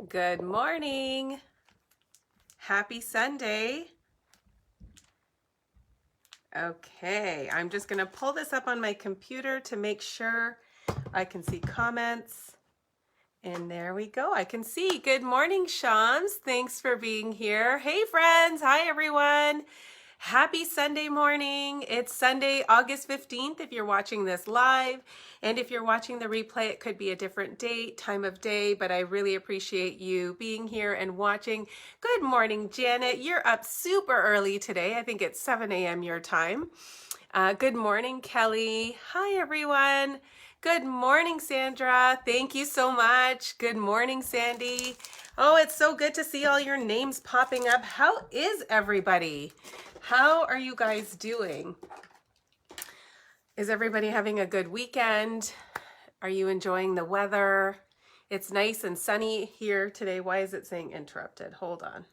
Good morning. Happy Sunday. Okay, I'm just going to pull this up on my computer to make sure I can see comments. And there we go. I can see. Good morning, Shams. Thanks for being here. Hey, friends. Hi, everyone. Happy Sunday morning. It's Sunday, August 15th if you're watching this live. And if you're watching the replay, it could be a different date, time of day, but I really appreciate you being here and watching. Good morning, Janet. You're up super early today. I think it's 7 a.m. your time. Good morning, Kelly. Hi, everyone. Good morning, Sandra. Thank you so much. Good morning, Sandy. Oh, it's so good to see all your names popping up. How is everybody? How are you guys doing? Is everybody having a good weekend? Are you enjoying the weather? It's nice and sunny here today. Why is it saying interrupted? Hold on.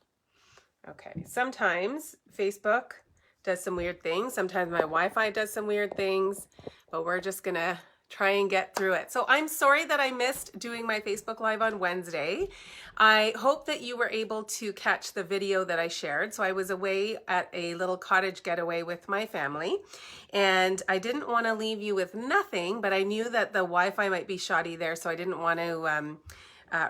Okay, sometimes Facebook does some weird things. Sometimes my Wi-Fi does some weird things, but we're just gonna try and get through it. So I'm sorry that I missed doing my Facebook Live on Wednesday. I hope that you were able to catch the video that I shared. So I was away at a little cottage getaway with my family, and I didn't want to leave you with nothing, but I knew that the Wi-Fi might be shoddy there, so I didn't want to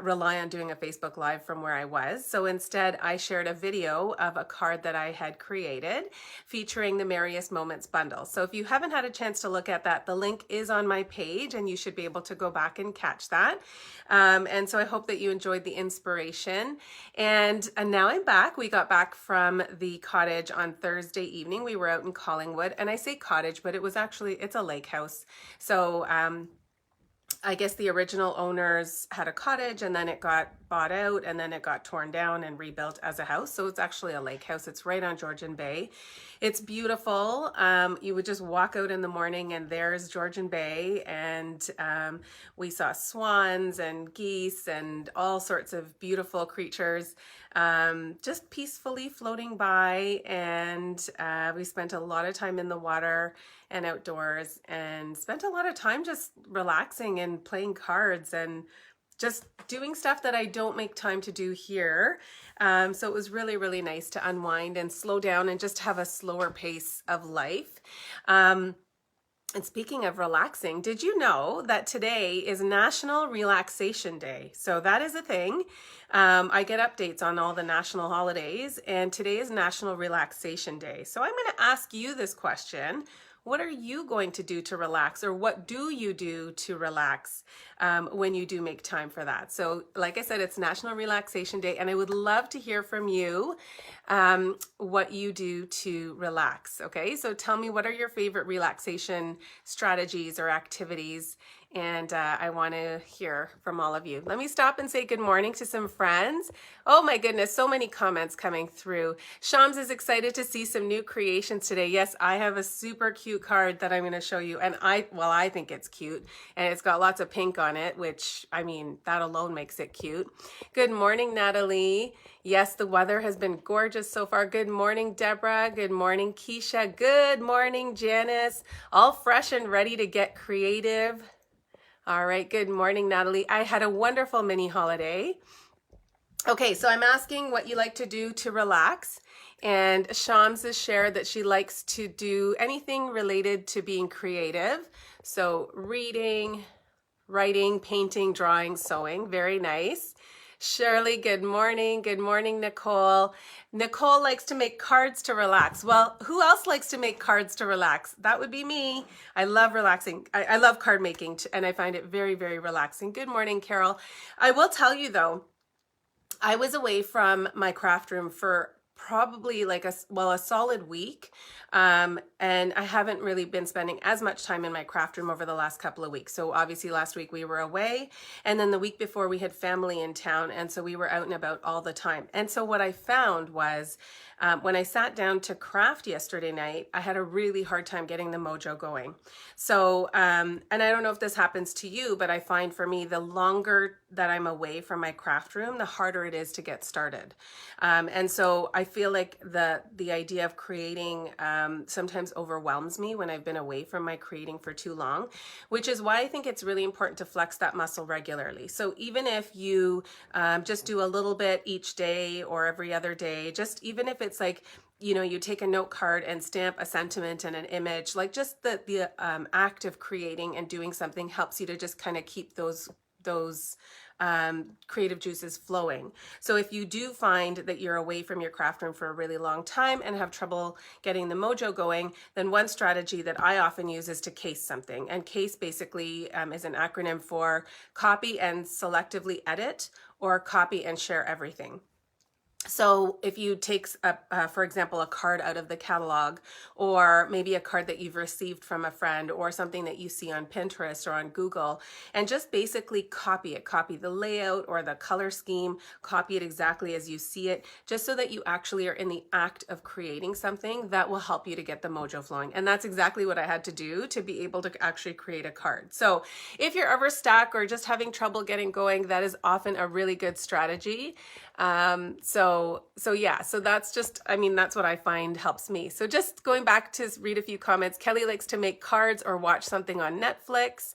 rely on doing a Facebook Live from where I was. So instead, I shared a video of a card that I had created featuring the Merriest Moments bundle. So if you haven't had a chance to look at that, the link is on my page and you should be able to go back and catch that. And so I hope that you enjoyed the inspiration. And now I'm back. We got back from the cottage on Thursday evening. We were out in Collingwood, and I say cottage, but it's a lake house. So, I guess the original owners had a cottage and then it got bought out and then it got torn down and rebuilt as a house. So it's actually a lake house. It's right on Georgian Bay. It's beautiful. You would just walk out in the morning and there's Georgian Bay, and we saw swans and geese and all sorts of beautiful creatures just peacefully floating by. And we spent a lot of time in the water and outdoors, and spent a lot of time just relaxing and playing cards and just doing stuff that I don't make time to do here. So it was really, really nice to unwind and slow down and just have a slower pace of life. And speaking of relaxing, did you know that today is National Relaxation Day? So that is a thing. I get updates on all the national holidays, and today is National Relaxation Day. So I'm going to ask you this question. What are you going to do to relax, or what do you do to relax when you do make time for that? So like I said, it's National Relaxation Day, and I would love to hear from you what you do to relax. Okay, so tell me, what are your favorite relaxation strategies or activities? And I want to hear from all of you. Let me stop and say good morning to some friends. Oh my goodness, so many comments coming through. Shams is excited to see some new creations today. Yes, I have a super cute card that I'm going to show you. And I think it's cute. And it's got lots of pink on it, which, I mean, that alone makes it cute. Good morning, Natalie. Yes, the weather has been gorgeous so far. Good morning, Deborah. Good morning, Keisha. Good morning, Janice. All fresh and ready to get creative. All right, good morning, Natalie. I had a wonderful mini holiday. Okay, so I'm asking what you like to do to relax. And Shams has shared that she likes to do anything related to being creative. So reading, writing, painting, drawing, sewing. Very nice. Shirley, good morning. Good morning, Nicole. Nicole likes to make cards to relax. Well, who else likes to make cards to relax? That would be me. I love relaxing. I love card making, and I find it very, very relaxing. Good morning, Carol. I will tell you though, I was away from my craft room for probably like a solid week. And I haven't really been spending as much time in my craft room over the last couple of weeks. So obviously last week we were away, and then the week before we had family in town. And so we were out and about all the time. And so what I found was when I sat down to craft yesterday night, I had a really hard time getting the mojo going. So, and I don't know if this happens to you, but I find for me, the longer that I'm away from my craft room, the harder it is to get started. And so I feel like the idea of creating sometimes overwhelms me when I've been away from my creating for too long, which is why I think it's really important to flex that muscle regularly. So even if you just do a little bit each day or every other day, just even if it's like, you know, you take a note card and stamp a sentiment and an image, like just the act of creating and doing something helps you to just kind of keep those creative juices flowing. So if you do find that you're away from your craft room for a really long time and have trouble getting the mojo going, then one strategy that I often use is to case something. And case basically is an acronym for copy and selectively edit, or copy and share everything. So if you take, for example, a card out of the catalog, or maybe a card that you've received from a friend, or something that you see on Pinterest or on Google, and just basically copy it, copy the layout or the color scheme, copy it exactly as you see it, just so that you actually are in the act of creating something that will help you to get the mojo flowing. And that's exactly what I had to do to be able to actually create a card. So if you're ever stuck or just having trouble getting going, that is often a really good strategy. So that's just, I mean, that's what I find helps me. So just going back to read a few comments. Kelly likes to make cards or watch something on Netflix.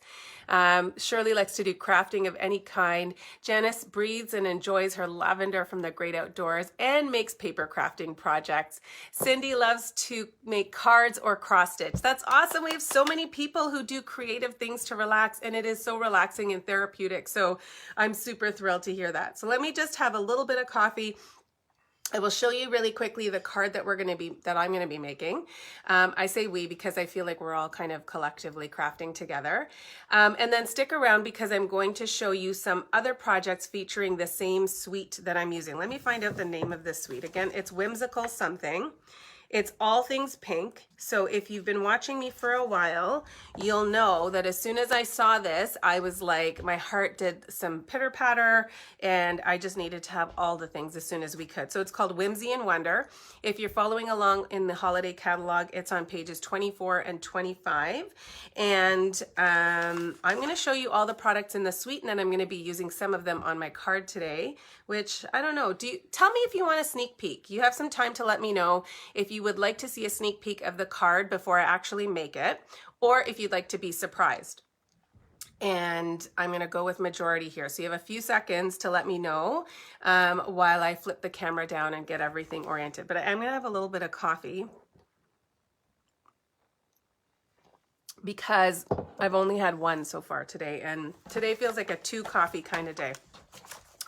Shirley likes to do crafting of any kind. Janice breathes and enjoys her lavender from the great outdoors and makes paper crafting projects. Cindy loves to make cards or cross stitch. That's awesome. We have so many people who do creative things to relax, and it is so relaxing and therapeutic. So I'm super thrilled to hear that. So let me just have a little bit of coffee. I will show you really quickly the card that I'm going to be making. I say we because I feel like we're all kind of collectively crafting together. And then stick around because I'm going to show you some other projects featuring the same suite that I'm using. Let me find out the name of this suite. Again, it's Whimsical something. It's all things pink. So if you've been watching me for a while, you'll know that as soon as I saw this, I was like, my heart did some pitter patter, and I just needed to have all the things as soon as we could. So it's called Whimsy and Wonder. If you're following along in the holiday catalog, it's on pages 24 and 25. And I'm going to show you all the products in the suite, and then I'm going to be using some of them on my card today, which I don't know. Tell me if you want a sneak peek. You have some time to let me know if you would like to see a sneak peek of the card before I actually make it, or if you'd like to be surprised. And I'm going to go with majority here. So you have a few seconds to let me know while I flip the camera down and get everything oriented. But I'm going to have a little bit of coffee because I've only had one so far today, and today feels like a 2 coffee kind of day.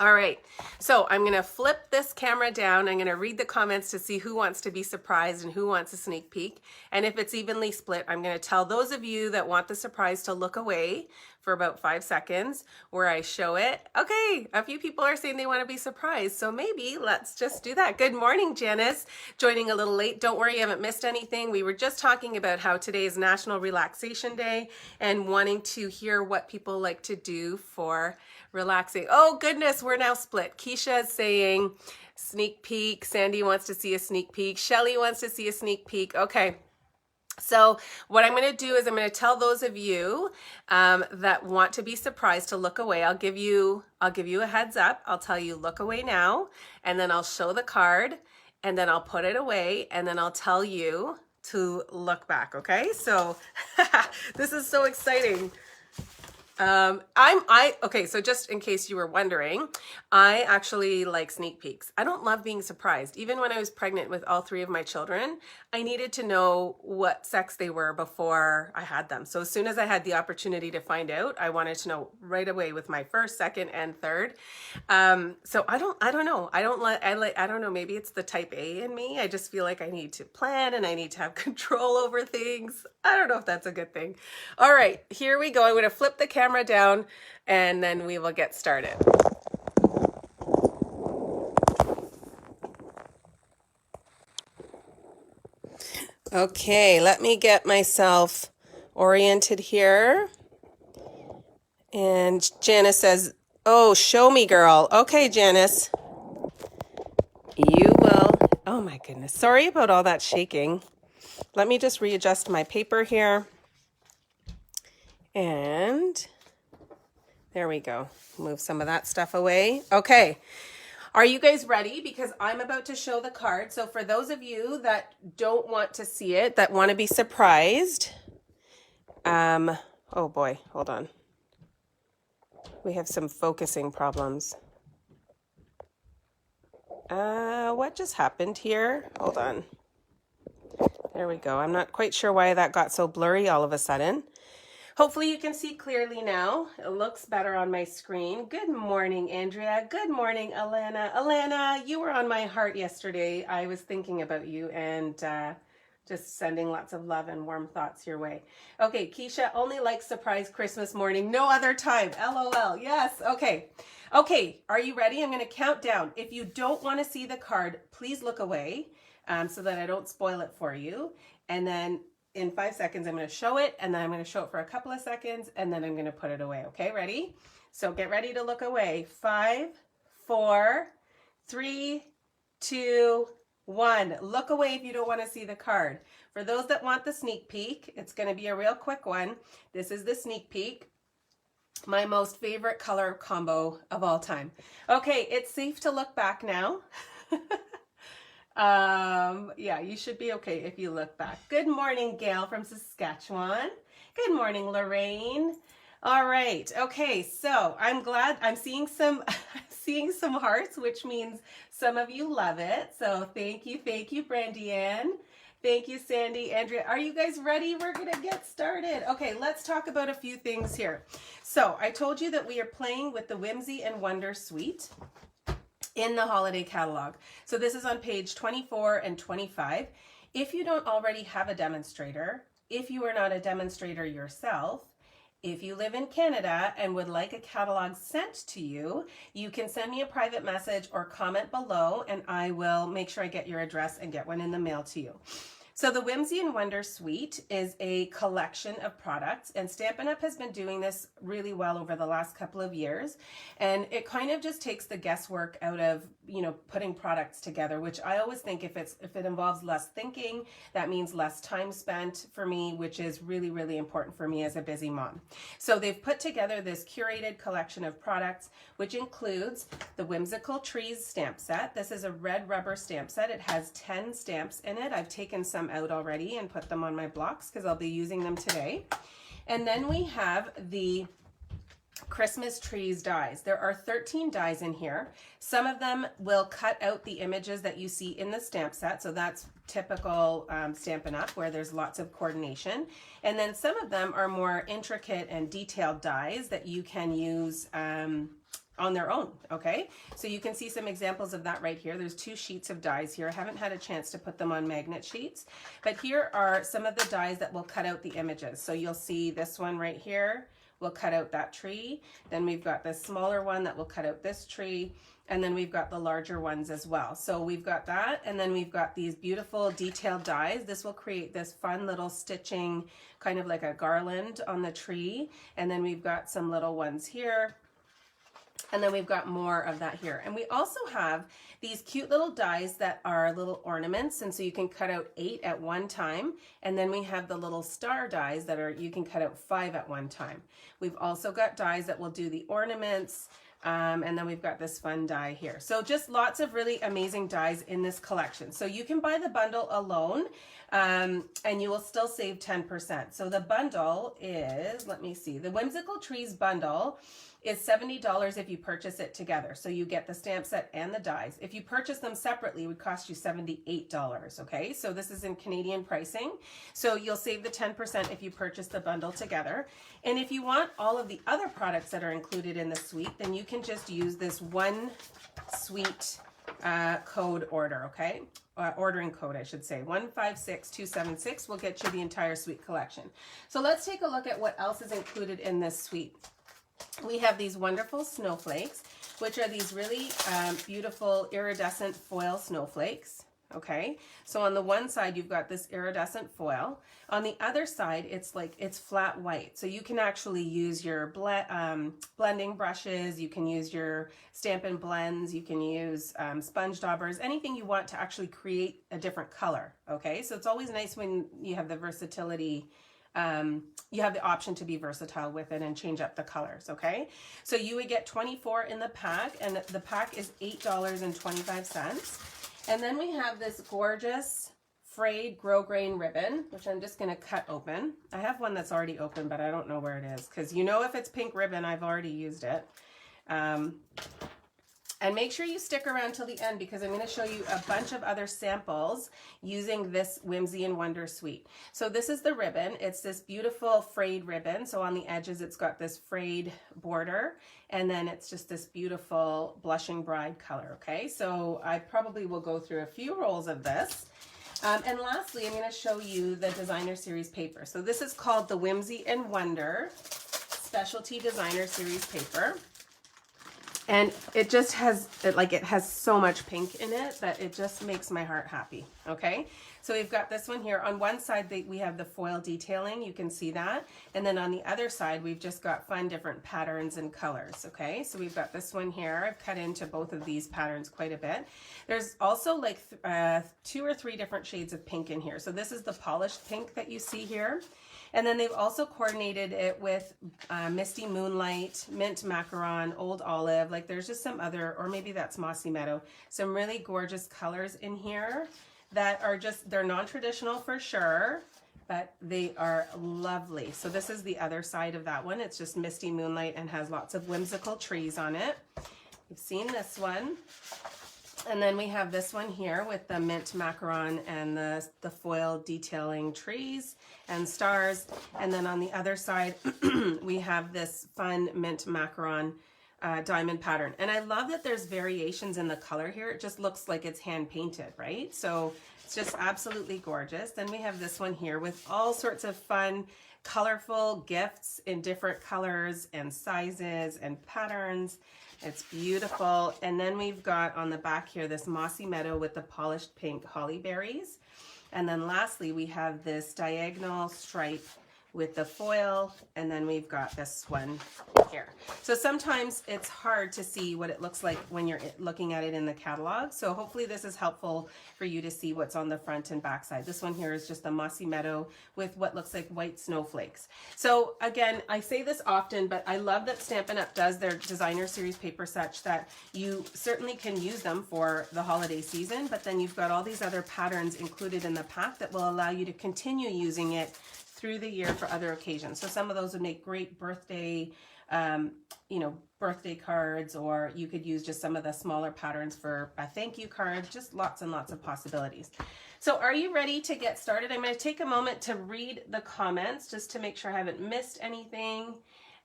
All right, so I'm going to flip this camera down. I'm going to read the comments to see who wants to be surprised and who wants a sneak peek. And if it's evenly split, I'm going to tell those of you that want the surprise to look away for about 5 seconds where I show it. Okay, a few people are saying they want to be surprised, so maybe let's just do that. Good morning, Janice. Joining a little late. Don't worry, you haven't missed anything. We were just talking about how today is National Relaxation Day and wanting to hear what people like to do for relaxing. Oh goodness, we're now split. Keisha is saying sneak peek. Sandy wants to see a sneak peek. Shelly wants to see a sneak peek. Okay. So what I'm going to do is I'm going to tell those of you that want to be surprised to look away. I'll give you a heads up. I'll tell you look away now, and then I'll show the card, and then I'll put it away, and then I'll tell you to look back. Okay. So this is so exciting. Okay, so just in case you were wondering, I actually like sneak peeks. I don't love being surprised. Even when I was pregnant with all 3 of my children, I needed to know what sex they were before I had them. So as soon as I had the opportunity to find out, I wanted to know right away with my first, second, and third. So I don't know. I don't know. Maybe it's the type A in me. I just feel like I need to plan and I need to have control over things. I don't know if that's a good thing. All right, here we go. I'm going to flip the camera down and then we will get started. Okay, let me get myself oriented here. And Janice says, oh, show me, girl. Okay, Janice. You will. Oh my goodness. Sorry about all that shaking. Let me just readjust my paper here. And There we go. Move some of that stuff away. Okay. Are you guys ready? Because I'm about to show the card. So for those of you that don't want to see it, that want to be surprised, oh boy, hold on. We have some focusing problems. What just happened here? Hold on. There we go. I'm not quite sure why that got so blurry all of a sudden. Hopefully you can see clearly now. It looks better on my screen. Good morning, Andrea. Good morning, Alana. Alana, you were on my heart yesterday. I was thinking about you and just sending lots of love and warm thoughts your way. Okay, Keisha, only like surprise Christmas morning, no other time. LOL. Yes, okay. Okay, are you ready? I'm going to count down. If you don't want to see the card, please look away so that I don't spoil it for you. And then in 5 seconds, I'm going to show it, and then I'm going to show it for a couple of seconds, and then I'm going to put it away. Okay, ready? So get ready to look away. 5, 4, 3, 2, 1. Look away if you don't want to see the card. For those that want the sneak peek, it's going to be a real quick one. This is the sneak peek. My most favorite color combo of all time. Okay, it's safe to look back now. Yeah, you should be okay if you look back. Good morning, Gail from Saskatchewan. Good morning, Lorraine. All right. Okay, so I'm glad I'm seeing some hearts, which means some of you love it. So thank you, Brandy Ann. Thank you, Sandy, Andrea. Are you guys ready? We're gonna get started. Okay, let's talk about a few things here. So I told you that we are playing with the Whimsy and Wonder Suite in the holiday catalog. So this is on page 24 and 25. If you don't already have a demonstrator, if you are not a demonstrator yourself, if you live in Canada and would like a catalog sent to you, you can send me a private message or comment below, and I will make sure I get your address and get one in the mail to you. So the Whimsy and Wonder Suite is a collection of products, and Stampin' Up! Has been doing this really well over the last couple of years, and it kind of just takes the guesswork out of, you know, putting products together, which I always think if it involves less thinking, that means less time spent for me, which is really, really important for me as a busy mom. So they've put together this curated collection of products, which includes the Whimsical Trees stamp set. This is a red rubber stamp set. It has 10 stamps in it. I've taken some out already and put them on my blocks because I'll be using them today. And then we have the Christmas trees dies. There are 13 dies in here. Some of them will cut out the images that you see in the stamp set. So that's typical Stampin' Up! Where there's lots of coordination. And then some of them are more intricate and detailed dies that you can use on their own, okay? So you can see some examples of that right here. There's 2 sheets of dies here. I haven't had a chance to put them on magnet sheets, but here are some of the dies that will cut out the images. So you'll see this one right here will cut out that tree. Then we've got this smaller one that will cut out this tree. And then we've got the larger ones as well. So we've got that, and then we've got these beautiful detailed dies. This will create this fun little stitching, kind of like a garland on the tree. And then we've got some little ones here. And then we've got more of that here. And we also have these cute little dies that are little ornaments. And so you can cut out 8 at one time. And then we have the little star dies that are, you can cut out 5 at one time. We've also got dies that will do the ornaments. And then we've got this fun die here. So just lots of really amazing dies in this collection. So you can buy the bundle alone and you will still save 10%. So the bundle is, let me see, the Whimsical Trees bundle is $70 if you purchase it together. So you get the stamp set and the dies. If you purchase them separately, it would cost you $78, okay? So this is in Canadian pricing. So you'll save the 10% if you purchase the bundle together. And if you want all of the other products that are included in the suite, then you can just use this one suite code order, okay? Ordering code, I should say. 156276 will get you the entire suite collection. So let's take a look at what else is included in this suite. We have these wonderful snowflakes, which are these really beautiful iridescent foil snowflakes. Okay, so on the one side you've got this iridescent foil. On the other side it's flat white. So you can actually use your blending brushes, you can use your Stampin' blends, you can use sponge daubers, anything you want to actually create a different color. Okay, so it's always nice when you have the versatility you have the option to be versatile with it and change up the colors, okay? So you would get 24 in the pack, and the pack is $8.25. And then we have this gorgeous frayed grosgrain ribbon, which I'm just going to cut open. I have one that's already open, but I don't know where it is, because you know if it's pink ribbon, I've already used it. And make sure you stick around till the end, because I'm going to show you a bunch of other samples using this Whimsy and Wonder suite. So this is the ribbon. It's this beautiful frayed ribbon. So on the edges, it's got this frayed border, and then it's just this beautiful blushing bride color, okay? So I probably will go through a few rolls of this. And lastly, I'm going to show you the designer series paper. So this is called the Whimsy and Wonder Specialty Designer Series paper. And it just has, it has so much pink in it that it just makes my heart happy, okay? So we've got this one here. On one side, we have the foil detailing. You can see that. And then on the other side, we've just got fun different patterns and colors, okay? So we've got this one here. I've cut into both of these patterns quite a bit. There's also like 2 or 3 different shades of pink in here. So this is the polished pink that you see here. And then they've also coordinated it with Misty Moonlight, Mint Macaron, Old Olive. Like there's just some other, or maybe that's Mossy Meadow, some really gorgeous colors in here that are just, they're non-traditional for sure, but they are lovely. So this is the other side of that one. It's just Misty Moonlight and has lots of whimsical trees on it. You've seen this one. And then we have this one here with the mint macaron and the foil detailing trees and stars. And then on the other side, we have this fun mint macaron diamond pattern. And I love that there's variations in the color here. It just looks like it's hand painted, right? So it's just absolutely gorgeous. Then we have this one here with all sorts of fun, colorful gifts in different colors and sizes and patterns. It's beautiful. And then we've got on the back here this Mossy Meadow with the polished pink holly berries. And then lastly, we have this diagonal stripe with the foil, and then we've got this one here. So sometimes it's hard to see what it looks like when you're looking at it in the catalog. So hopefully this is helpful for you to see what's on the front and back side. This one here is just a Mossy Meadow with what looks like white snowflakes. So again, I say this often, but I love that Stampin' Up! Does their designer series paper such that you certainly can use them for the holiday season, but then you've got all these other patterns included in the pack that will allow you to continue using it through the year for other occasions. So some of those would make great birthday, birthday cards, or you could use just some of the smaller patterns for a thank you card, just lots and lots of possibilities. So are you ready to get started? I'm going to take a moment to read the comments just to make sure I haven't missed anything.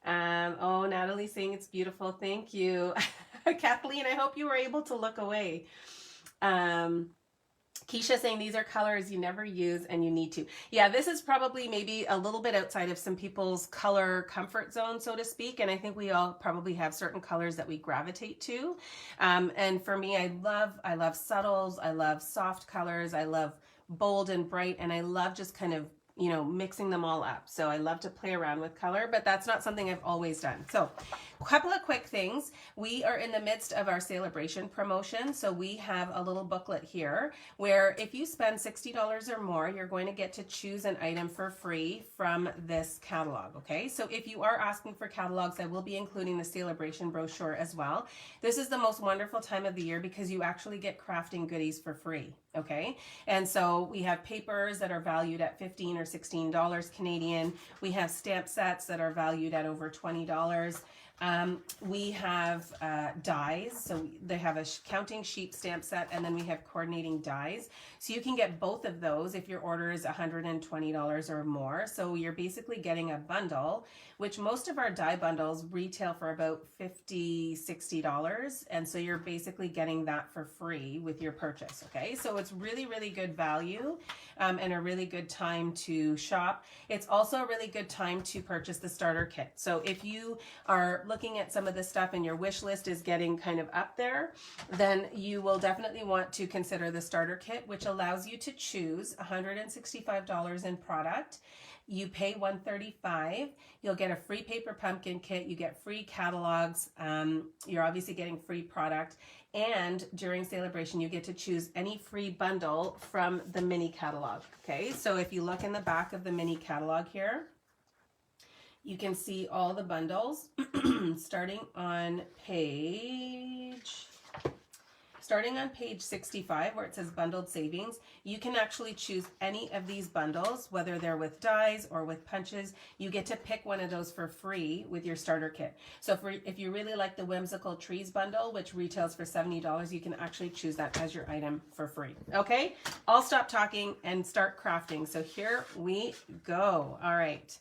Oh, Natalie's saying it's beautiful. Thank you. Kathleen, I hope you were able to look away. Keisha saying these are colors you never use and you need to. Yeah, this is probably maybe a little bit outside of some people's color comfort zone, so to speak. And I think we all probably have certain colors that we gravitate to. And for me, I love subtles. I love soft colors. I love bold and bright. And I love just kind of, mixing them all up. So I love to play around with color, but that's not something I've always done. So a couple of quick things. We are in the midst of our celebration promotion. So we have a little booklet here where if you spend $60 or more, you're going to get to choose an item for free from this catalog. Okay. So if you are asking for catalogs, I will be including the celebration brochure as well. This is the most wonderful time of the year because you actually get crafting goodies for free. Okay. And so we have papers that are valued at $15 or $16 Canadian. We have stamp sets that are valued at over $20. We have dies, so they have a counting sheep stamp set, and then we have coordinating dies. So you can get both of those if your order is $120 or more. So you're basically getting a bundle, which most of our die bundles retail for about $50, $60. And so you're basically getting that for free with your purchase, okay? So it's really, really good value and a really good time to shop. It's also a really good time to purchase the starter kit. So if you are looking at some of this stuff and your wish list is getting kind of up there, then you will definitely want to consider the starter kit, which allows you to choose $165 in product. You pay $135. You'll get a free paper pumpkin kit. You get free catalogs. You're obviously getting free product. And during celebration, you get to choose any free bundle from the mini catalog. Okay, so if you look in the back of the mini catalog here, you can see all the bundles starting on page 65, where it says bundled savings. You can actually choose any of these bundles, whether they're with dies or with punches. You get to pick one of those for free with your starter kit. So if you really like the Whimsical Trees bundle, which retails for $70, you can actually choose that as your item for free. Okay, I'll stop talking and start crafting. So here we go. All right.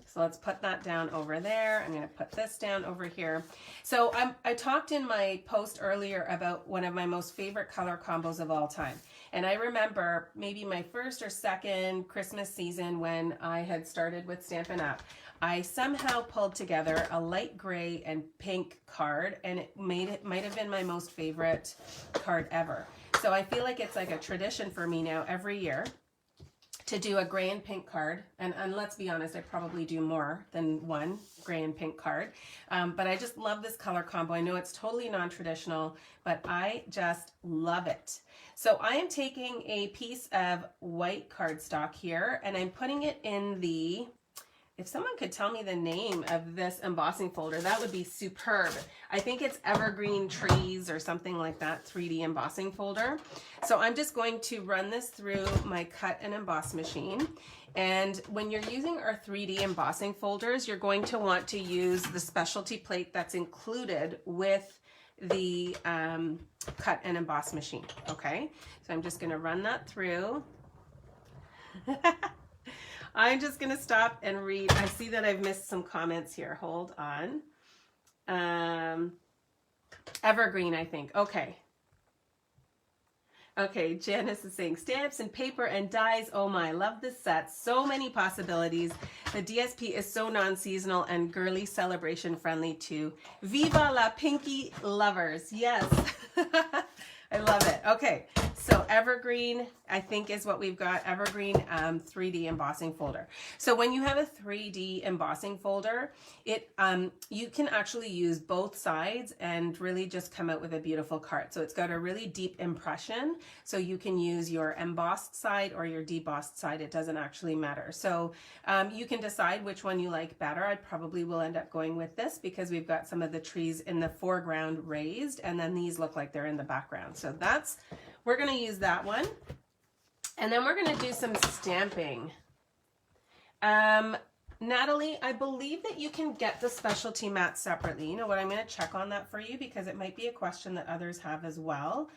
So let's put that down over there. I'm going to put this down over here. So I talked in my post earlier about one of my most favorite color combos of all time. And I remember maybe my first or second Christmas season when I had started with Stampin' Up, I somehow pulled together a light gray and pink card, and it might have been my most favorite card ever. So I feel like it's like a tradition for me now every year to do a gray and pink card, and let's be honest, I probably do more than one gray and pink card, but I just love this color combo. I know it's totally non-traditional, but I just love it. So I am taking a piece of white cardstock here, and I'm putting it in the, if someone could tell me the name of this embossing folder, that would be superb. I think it's Evergreen Trees or something like that, 3D embossing folder. So I'm just going to run this through my cut and emboss machine. And when you're using our 3D embossing folders, you're going to want to use the specialty plate that's included with the cut and emboss machine, okay? So I'm just gonna run that through. I'm just going to stop and read. I see that I've missed some comments here. Hold on. Evergreen, I think. Okay. Okay, Janice is saying stamps and paper and dies. Oh my, love this set. So many possibilities. The DSP is so non-seasonal and girly celebration friendly too. Viva la Pinky lovers. Yes. I love it. Okay, so Evergreen, I think is what we've got. Evergreen 3D embossing folder. So when you have a 3D embossing folder, you can actually use both sides and really just come out with a beautiful card. So it's got a really deep impression. So you can use your embossed side or your debossed side. It doesn't actually matter. So you can decide which one you like better. I probably will end up going with this because we've got some of the trees in the foreground raised, and then these look like they're in the background. So we're going to use that one. And then we're going to do some stamping. Natalie, I believe that you can get the specialty mat separately. You know what, I'm going to check on that for you because it might be a question that others have as well.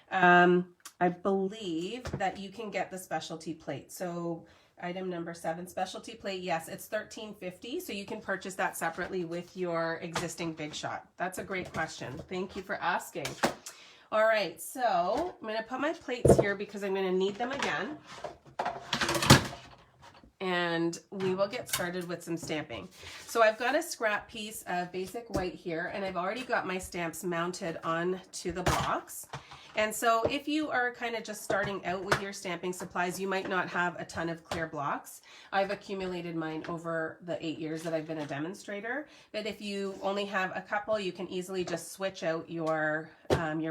I believe that you can get the specialty plate. So item number 7, specialty plate, yes, it's $13.50. So you can purchase that separately with your existing Big Shot. That's a great question. Thank you for asking. All right, so I'm going to put my plates here because I'm going to need them again. And we will get started with some stamping. So I've got a scrap piece of basic white here, and I've already got my stamps mounted onto the blocks. And so if you are kind of just starting out with your stamping supplies, you might not have a ton of clear blocks. I've accumulated mine over the 8 years that I've been a demonstrator. But if you only have a couple, you can easily just switch out your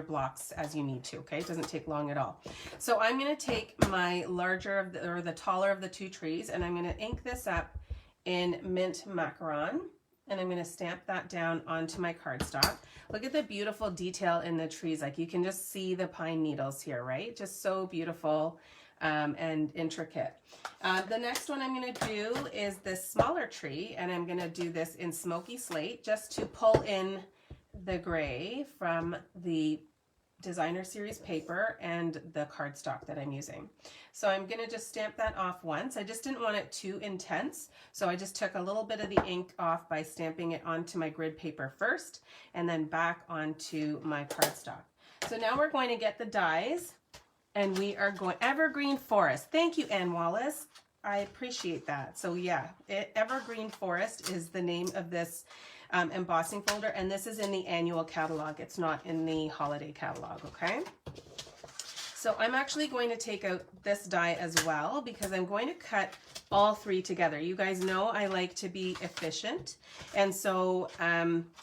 blocks as you need to, okay? It doesn't take long at all. So I'm gonna take my larger or the taller of the 2 trees, and I'm gonna ink this up in mint macaron. And I'm going to stamp that down onto my cardstock. Look at the beautiful detail in the trees. Like you can just see the pine needles here, right? Just so beautiful and intricate. The next one I'm going to do is this smaller tree, and I'm going to do this in smoky slate just to pull in the gray from the designer series paper and the cardstock that I'm using. So I'm going to just stamp that off once. I just didn't want it too intense, so I just took a little bit of the ink off by stamping it onto my grid paper first and then back onto my cardstock. So now we're going to get the dies, and we are going Evergreen Forest. Thank you, Ann Wallace. I appreciate that. So yeah, Evergreen Forest is the name of this embossing folder, and this is in the annual catalog. It's not in the holiday catalog, okay? So I'm actually going to take out this die as well because I'm going to cut all three together. You guys know I like to be efficient. And so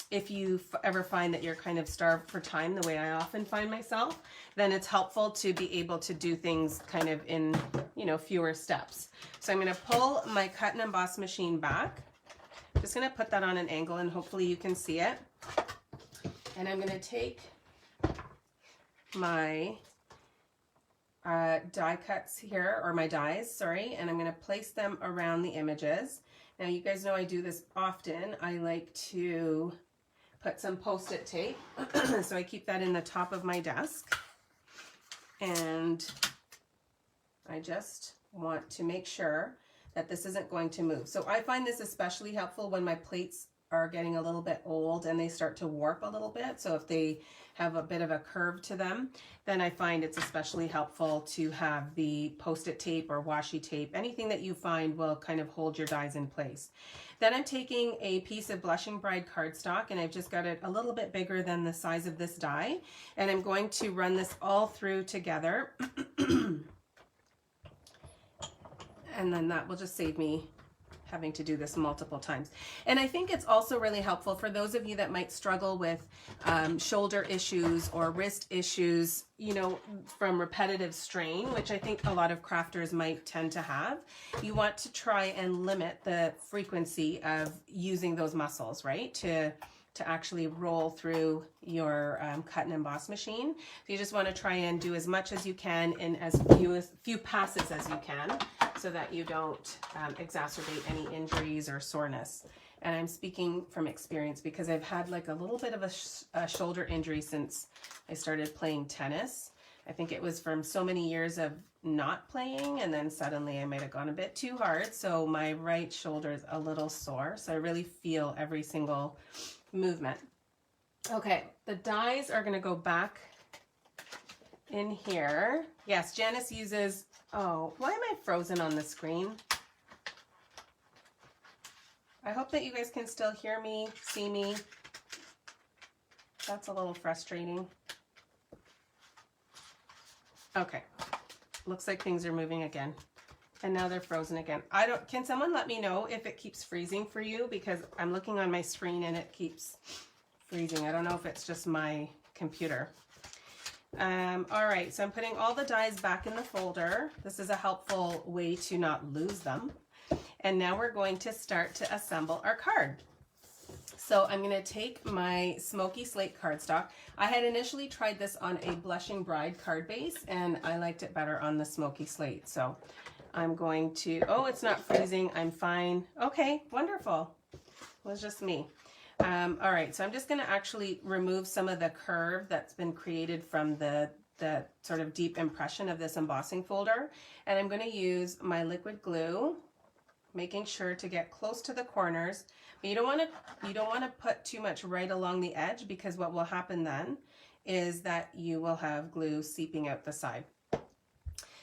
if you ever find that you're kind of starved for time, the way I often find myself, then it's helpful to be able to do things kind of in, you know, fewer steps. So I'm going to pull my cut and emboss machine back. I'm just going to put that on an angle and hopefully you can see it. And I'm going to take my die cuts here, or my dies, sorry, and I'm going to place them around the images. Now you guys know I do this often. I like to put some post-it tape, so I keep that in the top of my desk, and I just want to make sure that this isn't going to move. So I find this especially helpful when my plates are getting a little bit old and they start to warp a little bit. So if they have a bit of a curve to them, then I find it's especially helpful to have the post-it tape or washi tape, anything that you find will kind of hold your dies in place. Then I'm taking a piece of Blushing Bride cardstock, and I've just got it a little bit bigger than the size of this die, and I'm going to run this all through together. And then that will just save me having to do this multiple times. And I think it's also really helpful for those of you that might struggle with shoulder issues or wrist issues, you know, from repetitive strain, which I think a lot of crafters might tend to have. You want to try and limit the frequency of using those muscles, right? To actually roll through your cut and emboss machine. So you just want to try and do as much as you can in as few passes as you can, so that you don't exacerbate any injuries or soreness. And I'm speaking from experience because I've had like a little bit of a shoulder injury since I started playing tennis. I think it was from so many years of not playing, and then suddenly I might have gone a bit too hard. So my right shoulder is a little sore. So I really feel every single movement. Okay, the dies are gonna go back in here. Yes, Janice uses, oh, why am I frozen on the screen? I hope that you guys can still hear me, see me. That's a little frustrating. Okay, looks like things are moving again. And now they're frozen again. Can someone let me know if it keeps freezing for you? Because I'm looking on my screen and it keeps freezing. I don't know if it's just my computer. All right, so I'm putting all the dies back in the folder. This is a helpful way to not lose them. And now we're going to start to assemble our card. So I'm going to take my Smoky Slate cardstock. I had initially tried this on a Blushing Bride card base, and I liked it better on the Smoky Slate. So I'm going to, oh, it's not freezing. I'm fine. Okay, wonderful. It was just me. All right, so I'm just going to actually remove some of the curve that's been created from the sort of deep impression of this embossing folder. And I'm going to use my liquid glue, making sure to get close to the corners. But you don't want to put too much right along the edge, because what will happen then is that you will have glue seeping out the side.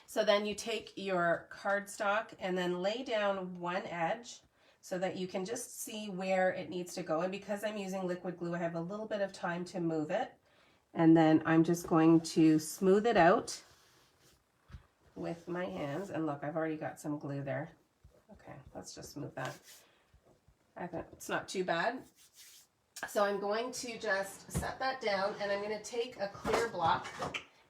So then you take your cardstock and then lay down one edge so that you can just see where it needs to go. And because I'm using liquid glue, I have a little bit of time to move it. And then I'm just going to smooth it out with my hands. And look, I've already got some glue there. Okay, let's just move that. I think it's not too bad. So I'm going to just set that down, and I'm going to take a clear block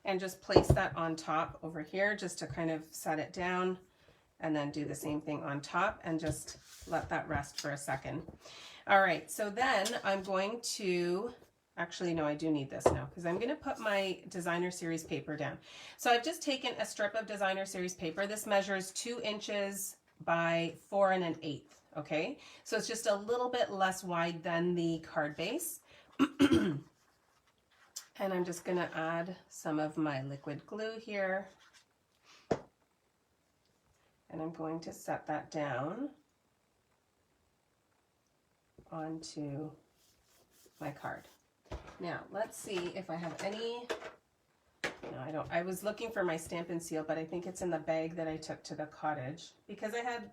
and just place that on top over here, just to kind of set it down, and then do the same thing on top and just let that rest for a second. All right, so then I'm going to, actually no, I do need this now, because I'm going to put my Designer Series paper down. So I've just taken a strip of Designer Series paper. This measures 2 inches by 4 1/8. Okay, so it's just a little bit less wide than the card base. And I'm just going to add some of my liquid glue here. And I'm going to set that down onto my card. Now, let's see if I have any. No, I don't. I was looking for my Stampin' Seal, but I think it's in the bag that I took to the cottage, because I had,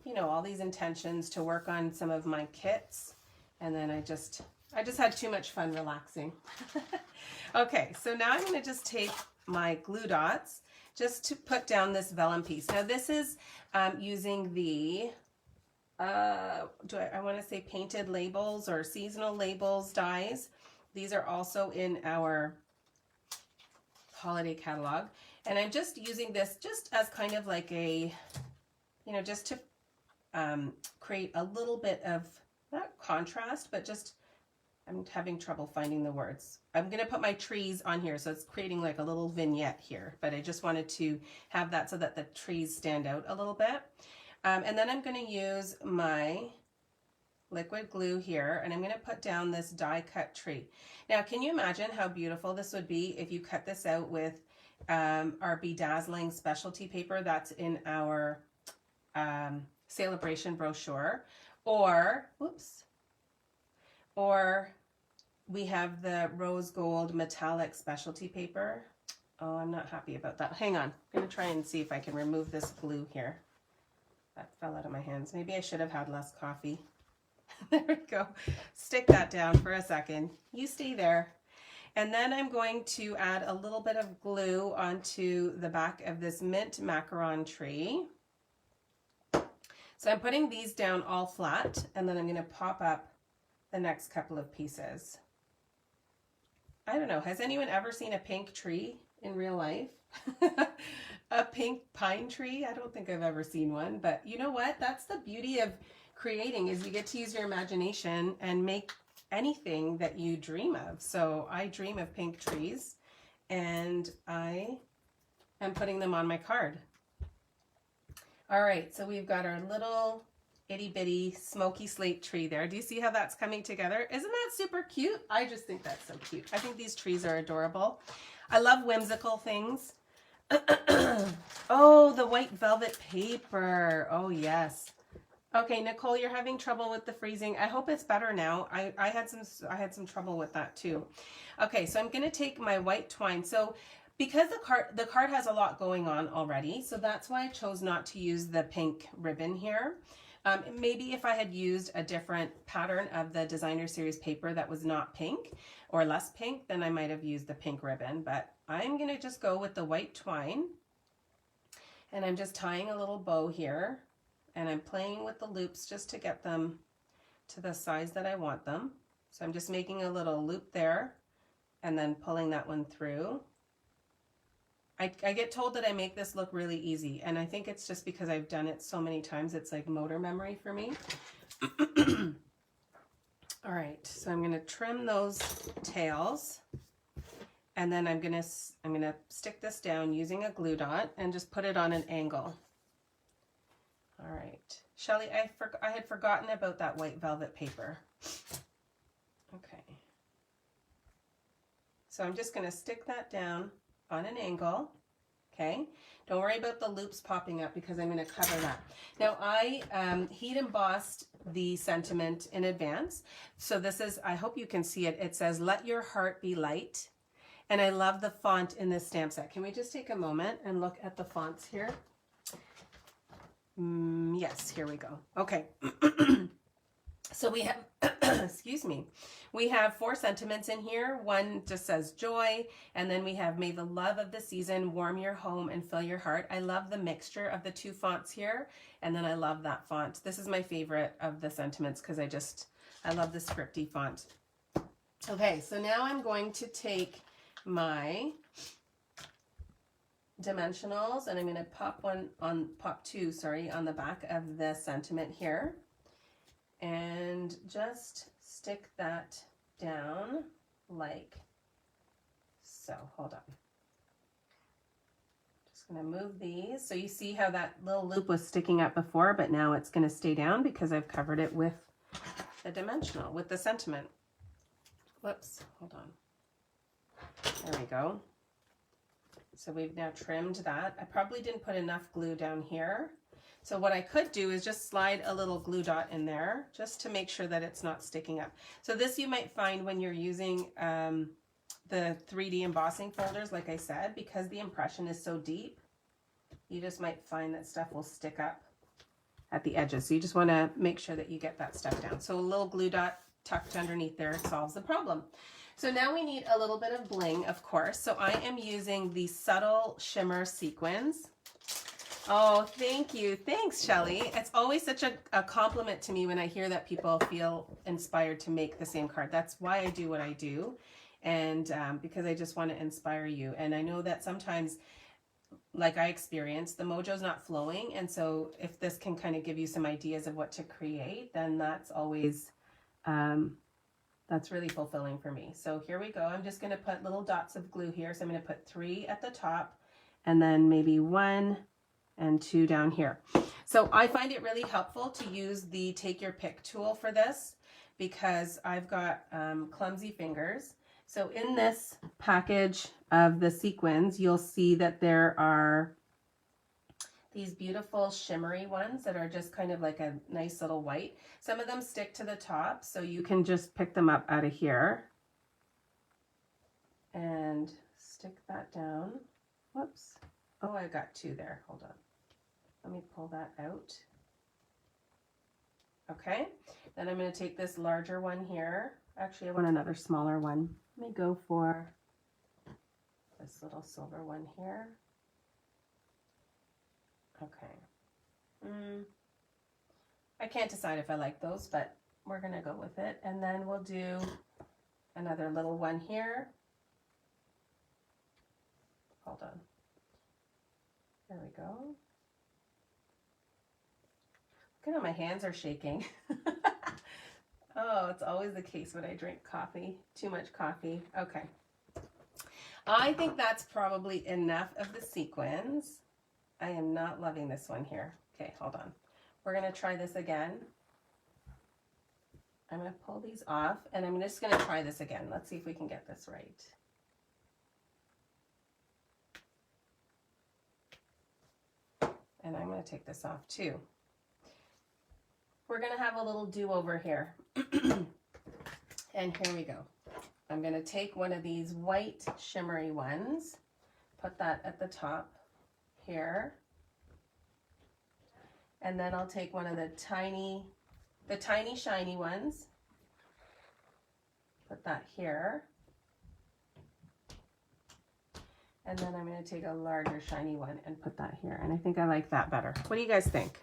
you know, all these intentions to work on some of my kits, and then I just I just had too much fun relaxing. Okay, so now I'm going to just take my glue dots just to put down this vellum piece. Now this is using the, I want to say painted labels or seasonal labels dies. These are also in our holiday catalog. And I'm just using this just as kind of like a, you know, just to create a little bit of, not contrast, but just, I'm having trouble finding the words. I'm going to put my trees on here, so it's creating like a little vignette here, but I just wanted to have that so that the trees stand out a little bit. And then I'm going to use my liquid glue here, and I'm going to put down this die cut tree. Now, can you imagine how beautiful this would be if you cut this out with our bedazzling specialty paper that's in our celebration brochure, or, whoops, or we have the rose gold metallic specialty paper. Oh, I'm not happy about that. Hang on, I'm going to try and see if I can remove this glue here. That fell out of my hands. Maybe I should have had less coffee. There we go. Stick that down for a second. You stay there. And then I'm going to add a little bit of glue onto the back of this mint macaron tree. So I'm putting these down all flat, and then I'm going to pop up the next couple of pieces. I don't know, has anyone ever seen a pink tree in real life? A pink pine tree? I don't think I've ever seen one, but you know what? That's the beauty of creating, is you get to use your imagination and make anything that you dream of. So I dream of pink trees, and I am putting them on my card. All right, so we've got our little itty bitty smoky slate tree there. Do you see how that's coming together? Isn't that super cute? I just think that's so cute. I think these trees are adorable. I love whimsical things. Oh, the white velvet paper. Oh, yes. Okay, Nicole, you're having trouble with the freezing. I hope it's better now. I had some trouble with that too. Okay, so I'm going to take my white twine. So because the card has a lot going on already, so that's why I chose not to use the pink ribbon here. Maybe if I had used a different pattern of the designer series paper that was not pink or less pink, then I might have used the pink ribbon, but I'm going to just go with the white twine, and I'm just tying a little bow here, and I'm playing with the loops just to get them to the size that I want them. So I'm just making a little loop there and then pulling that one through. I get told that I make this look really easy, and I think it's just because I've done it so many times. It's like motor memory for me. All right, so I'm going to trim those tails, and then I'm going to stick this down using a glue dot and just put it on an angle. All right, Shelley, I had forgotten about that white velvet paper. Okay, so I'm just going to stick that down on an angle. Okay, don't worry about the loops popping up because I'm going to cover that. Now I heat embossed the sentiment in advance. So this is, I hope you can see it. It says, "Let your heart be light." And I love the font in this stamp set. Can we just take a moment and look at the fonts here? Yes, here we go. Okay. So we have, excuse me, we have 4 sentiments in here. One just says joy, and then we have, "May the love of the season warm your home and fill your heart." I love the mixture of the 2 fonts here, and then I love that font. This is my favorite of the sentiments because I love the scripty font. Okay, so now I'm going to take my dimensionals, and I'm going to pop 2, sorry, on the back of the sentiment here. And just stick that down like so. Hold on. Just going to move these. So you see how that little loop was sticking up before, but now it's going to stay down because I've covered it with the dimensional, with the sentiment. Whoops, hold on. There we go. So we've now trimmed that. I probably didn't put enough glue down here. So what I could do is just slide a little glue dot in there just to make sure that it's not sticking up. So this you might find when you're using the 3D embossing folders, like I said, because the impression is so deep, you just might find that stuff will stick up at the edges. So you just want to make sure that you get that stuff down. So a little glue dot tucked underneath there solves the problem. So now we need a little bit of bling, of course. So I am using the Subtle Shimmer Sequins. Oh, thank you. Thanks, Shelly. It's always such a compliment to me when I hear that people feel inspired to make the same card. That's why I do what I do. And because I just want to inspire you. And I know that sometimes, like I experienced, the mojo's not flowing. And so if this can kind of give you some ideas of what to create, then that's always... that's really fulfilling for me. So here we go. I'm just going to put little dots of glue here. So I'm going to put 3 at the top and then maybe 1 and 2 down here. So I find it really helpful to use the Take Your Pick tool for this because I've got clumsy fingers. So in this package of the sequins, you'll see that there are these beautiful shimmery ones that are just kind of like a nice little white. Some of them stick to the top, so you can just pick them up out of here and stick that down. Whoops. Oh, I got 2 there. Hold on. Let me pull that out. Okay. Then I'm going to take this larger one here. Actually, I want another smaller one. Let me go for this little silver one here. Okay. I can't decide if I like those, but we're going to go with it. And then we'll do another little one here. Hold on. There we go. Look at how my hands are shaking. Oh, it's always the case when I drink coffee. Too much coffee. Okay. I think that's probably enough of the sequins. I am not loving this one here. Okay, hold on. We're going to try this again. I'm going to pull these off and I'm just going to try this again. Let's see if we can get this right. And I'm going to take this off too. We're going to have a little do-over here. And here we go. I'm going to take one of these white shimmery ones, put that at the top here, and then I'll take one of the tiny shiny ones, put that here, and then I'm going to take a larger shiny one and put that here, and I think I like that better. What do you guys think?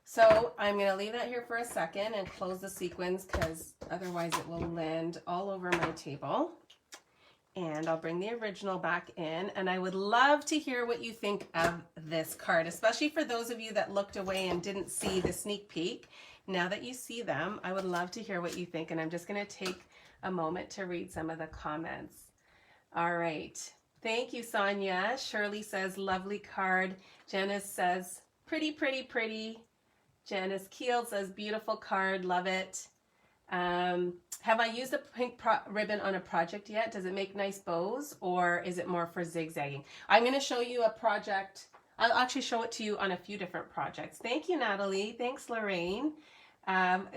So I'm going to leave that here for a second and close the sequins because otherwise it will land all over my table. And I'll bring the original back in, and I would love to hear what you think of this card, especially for those of you that looked away and didn't see the sneak peek. Now that you see them, I would love to hear what you think, and I'm just going to take a moment to read some of the comments. All right. Thank you, Sonia. Shirley says, lovely card. Janice says, pretty, pretty, pretty. Janice Keel says, beautiful card, love it. Have I used a pink ribbon on a project yet? Does it make nice bows or is it more for zigzagging? I'm going to show you a project. I'll actually show it to you on a few different projects. Thank you, Natalie. Thanks, Lorraine.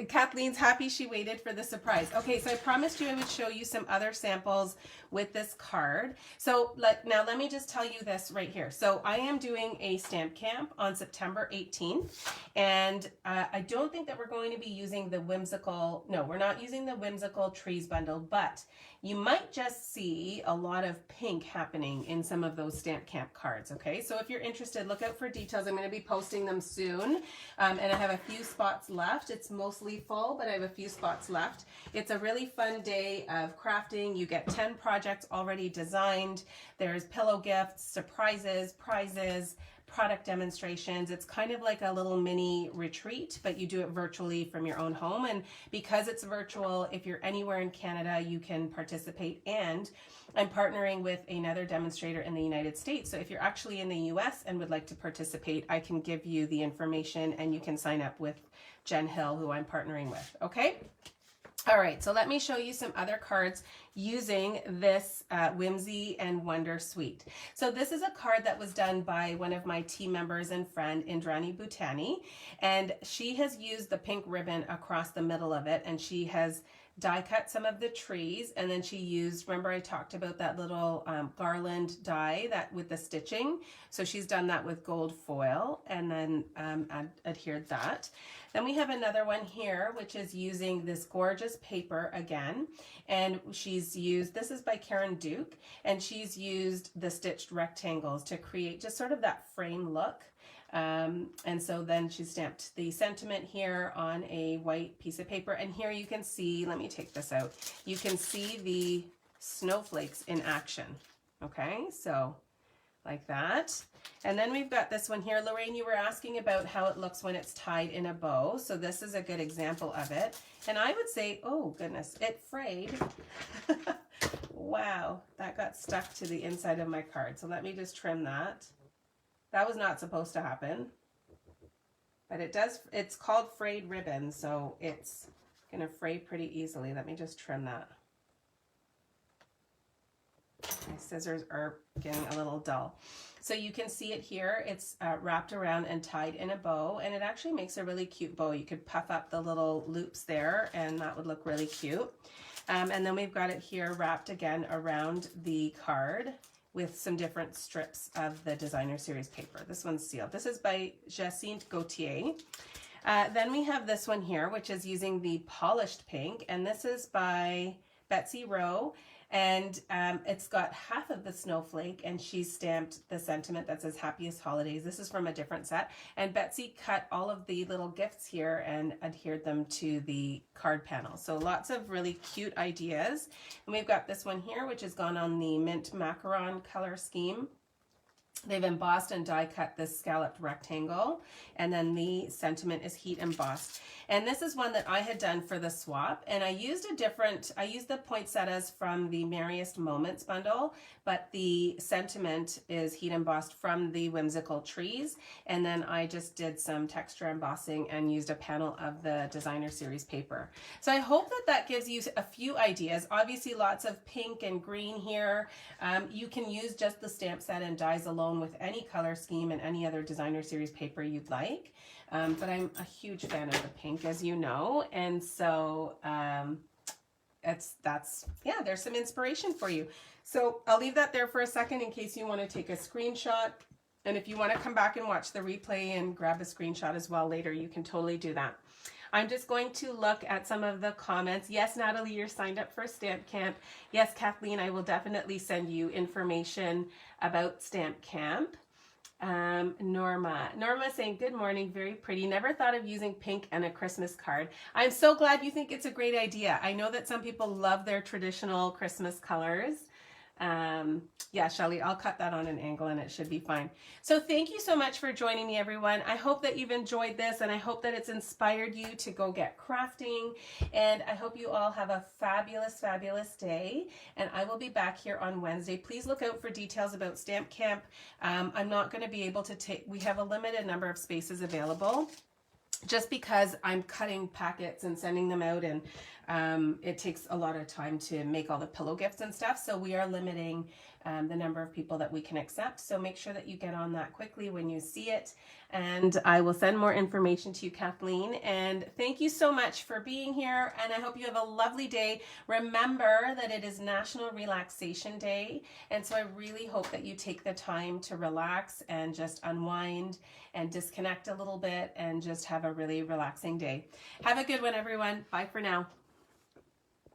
Kathleen's happy she waited for the surprise. Okay, so I promised you I would show you some other samples with this card. So now let me just tell you this right here. So I am doing a stamp camp on September 18th, and I don't think that we're going to be using the Whimsical, no, we're not using the Whimsical Trees bundle, but you might just see a lot of pink happening in some of those stamp camp cards, okay? So if you're interested, look out for details. I'm going to be posting them soon, and I have a few spots left. It's mostly full, but I have a few spots left. It's a really fun day of crafting. You get 10 projects already designed. There's pillow gifts, surprises, prizes, product demonstrations. It's kind of like a little mini retreat, but you do it virtually from your own home. And because it's virtual, if you're anywhere in Canada, you can participate. And I'm partnering with another demonstrator in the United States. So if you're actually in the US and would like to participate, I can give you the information and you can sign up with Jen Hill, who I'm partnering with. Okay. All right, so let me show you some other cards using this Whimsy and Wonder Suite. So this is a card that was done by one of my team members and friend, Indrani Bhutani, and she has used the pink ribbon across the middle of it, and she has die cut some of the trees, and then she used, remember I talked about that little garland die that with the stitching, so she's done that with gold foil and then adhered that. Then we have another one here which is using this gorgeous paper again, and she's used, this is by Karen Duke, and she's used the stitched rectangles to create just sort of that frame look. And so then she stamped the sentiment here on a white piece of paper, and here you can see, let me take this out, you can see the snowflakes in action. Okay, so like that. And then we've got this one here. Lorraine, you were asking about how it looks when it's tied in a bow, so this is a good example of it. And I would say, oh goodness, it frayed. Wow, that got stuck to the inside of my card, so let me just trim that. That was not supposed to happen, but it does, it's called frayed ribbon, so it's gonna fray pretty easily. Let me just trim that. My scissors are getting a little dull. So you can see it here, it's wrapped around and tied in a bow, and it actually makes a really cute bow. You could puff up the little loops there and that would look really cute. And then we've got it here wrapped again around the card with some different strips of the designer series paper. This one's sealed. This is by Jacinthe Gauthier. Then we have this one here, which is using the polished pink, and this is by Betsy Rowe, and it's got half of the snowflake, and she's stamped the sentiment that says happiest holidays. This is from a different set, and Betsy cut all of the little gifts here and adhered them to the card panel. So lots of really cute ideas. And we've got this one here, which has gone on the mint macaron color scheme. They've embossed and die cut this scalloped rectangle, and then the sentiment is heat embossed. And this is one that I had done for the swap, and I used the poinsettias from the Merriest Moments bundle, but the sentiment is heat embossed from the Whimsical trees, and then I just did some texture embossing and used a panel of the designer series paper. So I hope that that gives you a few ideas. Obviously lots of pink and green here. You can use just the stamp set and dies alone with any color scheme and any other designer series paper you'd like. But I'm a huge fan of the pink, as you know, and so there's some inspiration for you. So I'll leave that there for a second in case you want to take a screenshot, and if you want to come back and watch the replay and grab a screenshot as well later, you can totally do that. I'm just going to look at some of the comments. Yes, Natalie, you're signed up for Stamp Camp. Yes, Kathleen, I will definitely send you information about Stamp Camp. Norma saying, good morning, very pretty. Never thought of using pink and a Christmas card. I'm so glad you think it's a great idea. I know that some people love their traditional Christmas colors. Yeah, Shelly, I'll cut that on an angle and it should be fine. So thank you so much for joining me, everyone. I hope that you've enjoyed this, and I hope that it's inspired you to go get crafting, and I hope you all have a fabulous, fabulous day, and I will be back here on Wednesday. Please look out for details about Stamp Camp. I'm not going to be able to take, we have a limited number of spaces available, just because I'm cutting packets and sending them out, and it takes a lot of time to make all the pillow gifts and stuff. So we are limiting the number of people that we can accept. So make sure that you get on that quickly when you see it. And I will send more information to you, Kathleen. And thank you so much for being here. And I hope you have a lovely day. Remember that it is National Relaxation Day. And so I really hope that you take the time to relax and just unwind and disconnect a little bit and just have a really relaxing day. Have a good one, everyone. Bye for now.